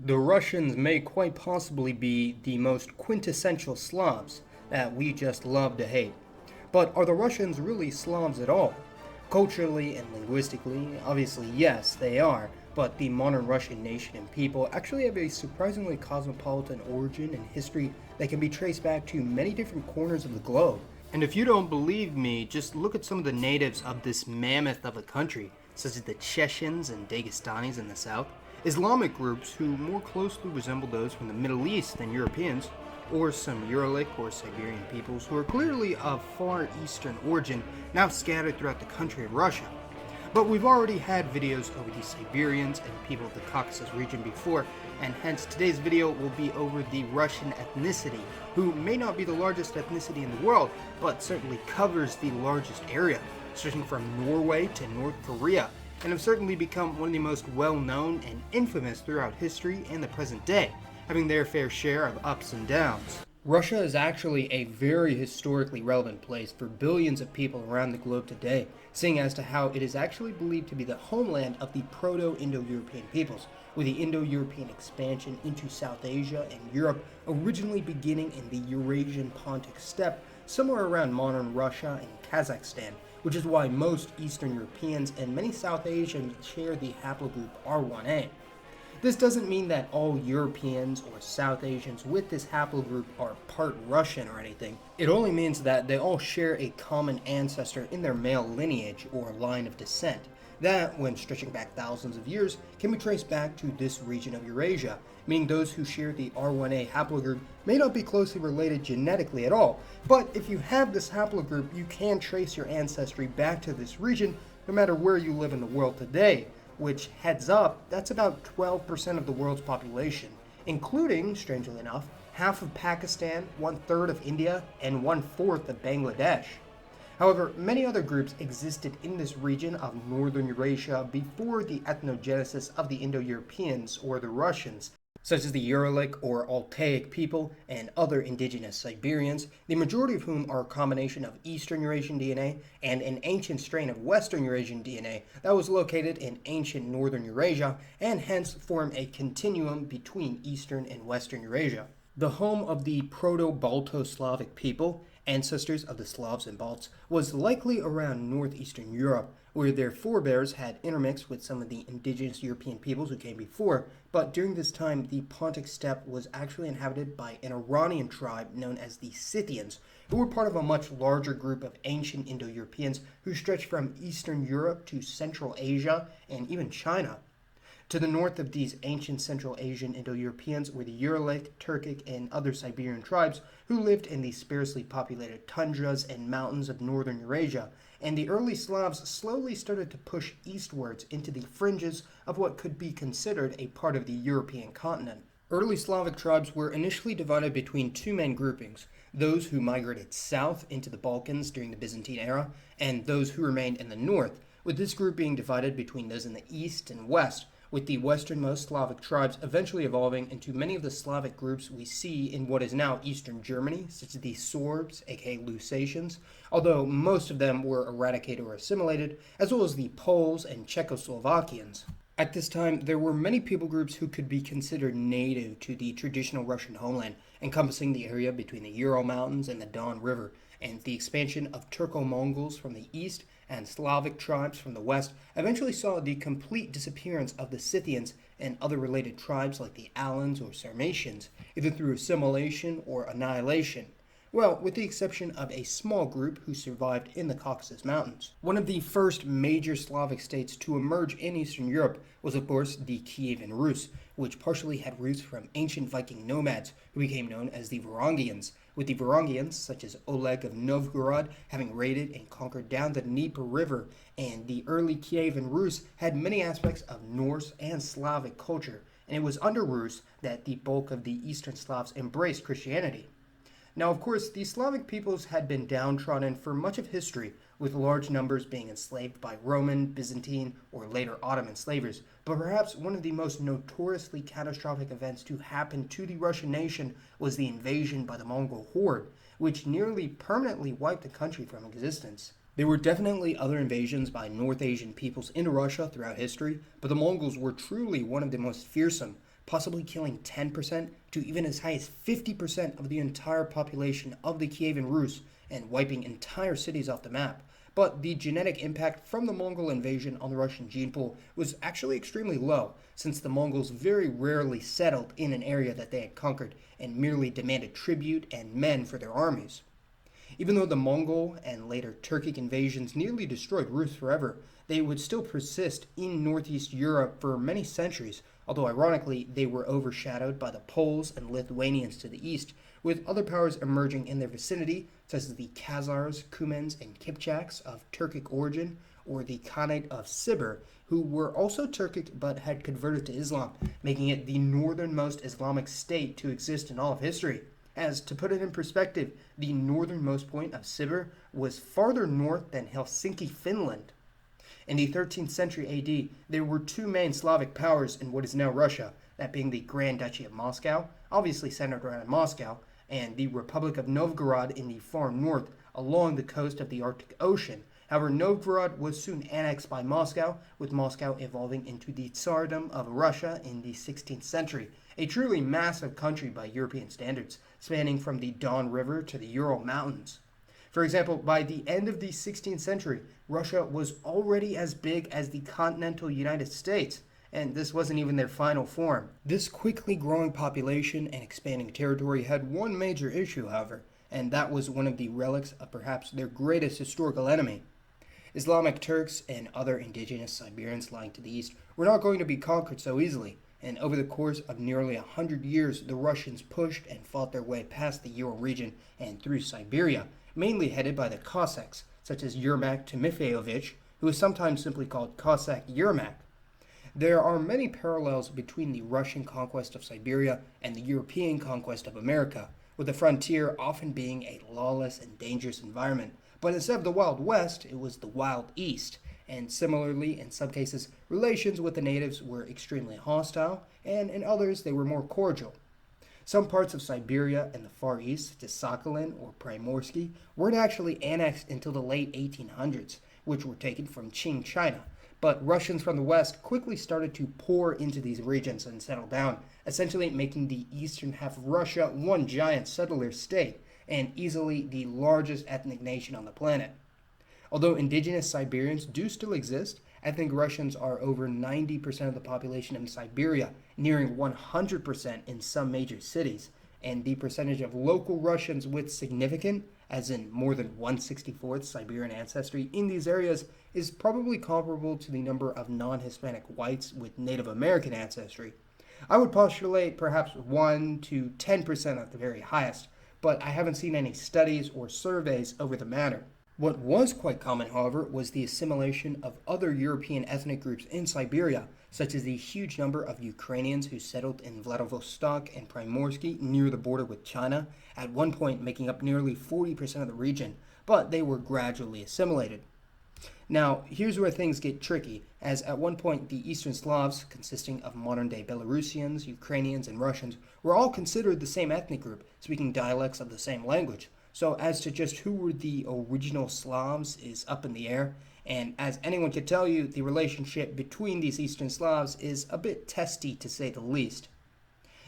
The Russians may quite possibly be the most quintessential Slavs that we just love to hate. But are the Russians really Slavs at all? Culturally and linguistically, obviously, yes, they are, but the modern Russian nation and people actually have a surprisingly cosmopolitan origin and history that can be traced back to many different corners of the globe. And if you don't believe me, just look at some of the natives of this mammoth of a country, such as the Chechens and Dagestanis in the south, Islamic groups who more closely resemble those from the Middle East than Europeans, or some Uralic or Siberian peoples who are clearly of far eastern origin, now scattered throughout the country of Russia. But we've already had videos over the Siberians and people of the Caucasus region before, and hence today's video will be over the Russian ethnicity, who may not be the largest ethnicity in the world, but certainly covers the largest area, stretching from Norway to North Korea, and have certainly become one of the most well-known and infamous throughout history and the present day, having their fair share of ups and downs. Russia is actually a very historically relevant place for billions of people around the globe today, seeing as to how it is actually believed to be the homeland of the Proto-Indo-European peoples, with the Indo-European expansion into South Asia and Europe originally beginning in the Eurasian Pontic steppe, somewhere around modern Russia and Kazakhstan, which is why most Eastern Europeans and many South Asians share the haplogroup R1a. This doesn't mean that all Europeans or South Asians with this haplogroup are part Russian or anything. It only means that they all share a common ancestor in their male lineage or line of descent. That, when stretching back thousands of years, can be traced back to this region of Eurasia, meaning those who share the R1a haplogroup may not be closely related genetically at all. But if you have this haplogroup, you can trace your ancestry back to this region no matter where you live in the world today, which, heads up, that's about 12% of the world's population, including, strangely enough, half of Pakistan, 1/3 of India, and 1/4 of Bangladesh. However, many other groups existed in this region of northern Eurasia before the ethnogenesis of the Indo-Europeans or the Russians, such as the Uralic or Altaic people and other indigenous Siberians, the majority of whom are a combination of Eastern Eurasian DNA and an ancient strain of Western Eurasian DNA that was located in ancient northern Eurasia and hence form a continuum between Eastern and Western Eurasia. The home of the Proto-Balto-Slavic people, ancestors of the Slavs and Balts, was likely around northeastern Europe, where their forebears had intermixed with some of the indigenous European peoples who came before, but during this time the Pontic steppe was actually inhabited by an Iranian tribe known as the Scythians, who were part of a much larger group of ancient Indo-Europeans who stretched from Eastern Europe to Central Asia and even China. To the north of these ancient Central Asian Indo-Europeans were the Uralic, Turkic, and other Siberian tribes who lived in the sparsely populated tundras and mountains of northern Eurasia, and the early Slavs slowly started to push eastwards into the fringes of what could be considered a part of the European continent. Early Slavic tribes were initially divided between two main groupings: those who migrated south into the Balkans during the Byzantine era, and those who remained in the north, with this group being divided between those in the east and west, with the westernmost Slavic tribes eventually evolving into many of the Slavic groups we see in what is now Eastern Germany, such as the Sorbs, aka Lusatians, although most of them were eradicated or assimilated, as well as the Poles and Czechoslovakians. At this time, there were many people groups who could be considered native to the traditional Russian homeland, encompassing the area between the Ural Mountains and the Don River, and the expansion of Turco-Mongols from the east and Slavic tribes from the west eventually saw the complete disappearance of the Scythians and other related tribes like the Alans or Sarmatians, either through assimilation or annihilation. Well, with the exception of a small group who survived in the Caucasus Mountains. One of the first major Slavic states to emerge in Eastern Europe was, of course, the Kievan Rus, which partially had roots from ancient Viking nomads who became known as the Varangians, with the Varangians, such as Oleg of Novgorod, having raided and conquered down the Dnieper River, and the early Kievan Rus had many aspects of Norse and Slavic culture, and it was under Rus that the bulk of the Eastern Slavs embraced Christianity. Now, of course, these Slavic peoples had been downtrodden for much of history, with large numbers being enslaved by Roman, Byzantine, or later Ottoman slavers. But perhaps one of the most notoriously catastrophic events to happen to the Russian nation was the invasion by the Mongol horde, which nearly permanently wiped the country from existence. There were definitely other invasions by North Asian peoples into Russia throughout history, but the Mongols were truly one of the most fearsome, possibly killing 10% to even as high as 50% of the entire population of the Kievan Rus and wiping entire cities off the map. But the genetic impact from the Mongol invasion on the Russian gene pool was actually extremely low, since the Mongols very rarely settled in an area that they had conquered and merely demanded tribute and men for their armies. Even though the Mongol and later Turkic invasions nearly destroyed Rus forever, they would still persist in northeast Europe for many centuries, although ironically they were overshadowed by the Poles and Lithuanians to the east, with other powers emerging in their vicinity, such as the Khazars, Cumans, and Kipchaks of Turkic origin, or the Khanate of Sibir, who were also Turkic but had converted to Islam, making it the northernmost Islamic state to exist in all of history. As, to put it in perspective, the northernmost point of Sibir was farther north than Helsinki, Finland. In the 13th century AD, there were two main Slavic powers in what is now Russia, that being the Grand Duchy of Moscow, obviously centered around Moscow, and the Republic of Novgorod in the far north along the coast of the Arctic Ocean. However, Novgorod was soon annexed by Moscow, with Moscow evolving into the Tsardom of Russia in the 16th century, a truly massive country by European standards, spanning from the Don River to the Ural Mountains. For example, by the end of the 16th century, Russia was already as big as the continental United States, and this wasn't even their final form. This quickly growing population and expanding territory had one major issue, however, and that was one of the relics of perhaps their greatest historical enemy. Islamic Turks and other indigenous Siberians lying to the east were not going to be conquered so easily, and over the course of nearly 100 years, the Russians pushed and fought their way past the Ural region and through Siberia, mainly headed by the Cossacks, such as Yermak Timofeyevich, who is sometimes simply called Cossack Yermak. There are many parallels between the Russian conquest of Siberia and the European conquest of America, with the frontier often being a lawless and dangerous environment. But instead of the Wild West, it was the Wild East, and similarly, in some cases, relations with the natives were extremely hostile, and in others, they were more cordial. Some parts of Siberia and the Far East, such as Sakhalin or Primorsky, weren't actually annexed until the late 1800s, which were taken from Qing China. But Russians from the west quickly started to pour into these regions and settle down, essentially making the eastern half of Russia one giant settler state, and easily the largest ethnic nation on the planet. Although indigenous Siberians do still exist, ethnic Russians are over 90% of the population in Siberia, nearing 100% in some major cities, and the percentage of local Russians with significant, as in more than 1/64th Siberian ancestry in these areas, is probably comparable to the number of non-Hispanic whites with Native American ancestry. I would postulate perhaps 1 to 10% at the very highest, but I haven't seen any studies or surveys over the matter. What was quite common, however, was the assimilation of other European ethnic groups in Siberia, such as the huge number of Ukrainians who settled in Vladivostok and Primorsky near the border with China, at one point making up nearly 40% of the region, but they were gradually assimilated. Now, here's where things get tricky, as at one point the Eastern Slavs, consisting of modern-day Belarusians, Ukrainians, and Russians, were all considered the same ethnic group, speaking dialects of the same language. So as to just who were the original Slavs is up in the air, and as anyone could tell you, the relationship between these Eastern Slavs is a bit testy to say the least.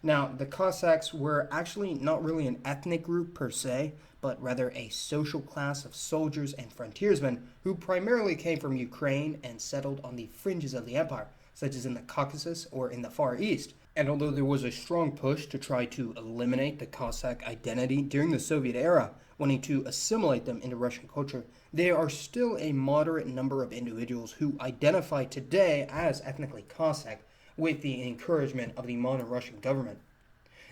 Now, the Cossacks were actually not really an ethnic group per se, but rather a social class of soldiers and frontiersmen who primarily came from Ukraine and settled on the fringes of the empire, such as in the Caucasus or in the Far East. And although there was a strong push to try to eliminate the Cossack identity during the Soviet era, wanting to assimilate them into Russian culture, there are still a moderate number of individuals who identify today as ethnically Cossack, with the encouragement of the modern Russian government.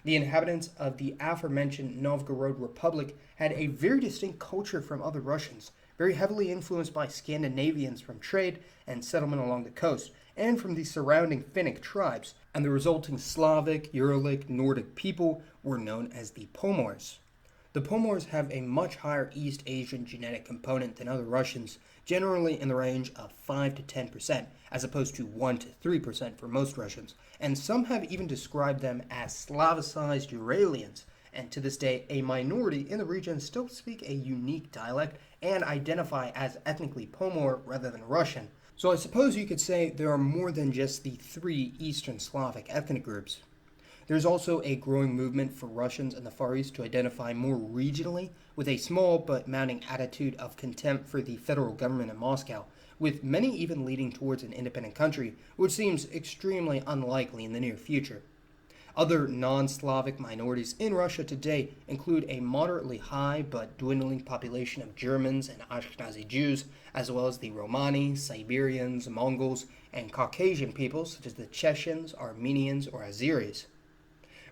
The inhabitants of the aforementioned Novgorod Republic had a very distinct culture from other Russians, very heavily influenced by Scandinavians from trade and settlement along the coast, and from the surrounding Finnic tribes, and the resulting Slavic, Uralic, Nordic people were known as the Pomors. The Pomors have a much higher East Asian genetic component than other Russians, generally in the range of 5 to 10%, as opposed to 1 to 3% for most Russians, and some have even described them as Slavicized Uralians, and to this day, a minority in the region still speak a unique dialect and identify as ethnically Pomor rather than Russian. So I suppose you could say there are more than just the three Eastern Slavic ethnic groups. There's also a growing movement for Russians in the Far East to identify more regionally, with a small but mounting attitude of contempt for the federal government in Moscow, with many even leading towards an independent country, which seems extremely unlikely in the near future. Other non-Slavic minorities in Russia today include a moderately high but dwindling population of Germans and Ashkenazi Jews, as well as the Romani, Siberians, Mongols, and Caucasian peoples such as the Chechens, Armenians, or Azeris.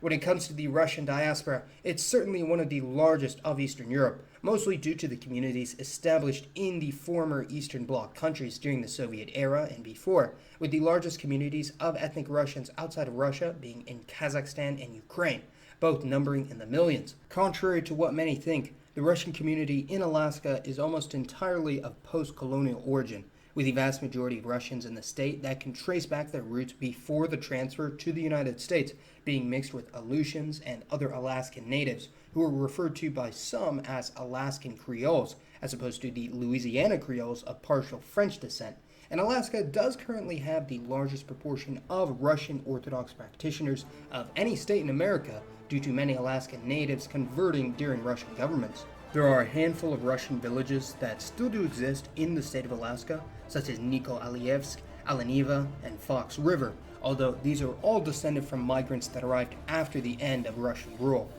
When it comes to the Russian diaspora, it's certainly one of the largest of Eastern Europe, mostly due to the communities established in the former Eastern Bloc countries during the Soviet era and before, with the largest communities of ethnic Russians outside of Russia being in Kazakhstan and Ukraine, both numbering in the millions. Contrary to what many think, the Russian community in Alaska is almost entirely of post-colonial origin, with the vast majority of Russians in the state that can trace back their roots before the transfer to the United States being mixed with Aleutians and other Alaskan natives, who are referred to by some as Alaskan Creoles, as opposed to the Louisiana Creoles of partial French descent. And Alaska does currently have the largest proportion of Russian Orthodox practitioners of any state in America, due to many Alaskan natives converting during Russian governments. There are a handful of Russian villages that still do exist in the state of Alaska, such as Nikolayevsk, Alaniva, and Fox River, although these are all descended from migrants that arrived after the end of Russian rule.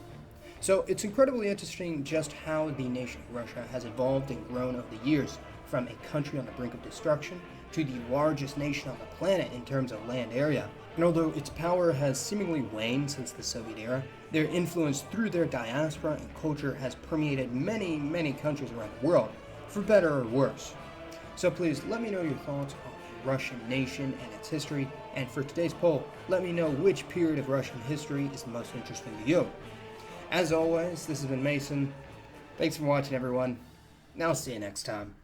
So it's incredibly interesting just how the nation of Russia has evolved and grown over the years, from a country on the brink of destruction to the largest nation on the planet in terms of land area. And although its power has seemingly waned since the Soviet era, their influence through their diaspora and culture has permeated many, many countries around the world, for better or worse. So please let me know your thoughts on the Russian nation and its history, and for today's poll, let me know which period of Russian history is the most interesting to you. As always, this has been Mason. Thanks for watching, everyone. Now I'll see you next time.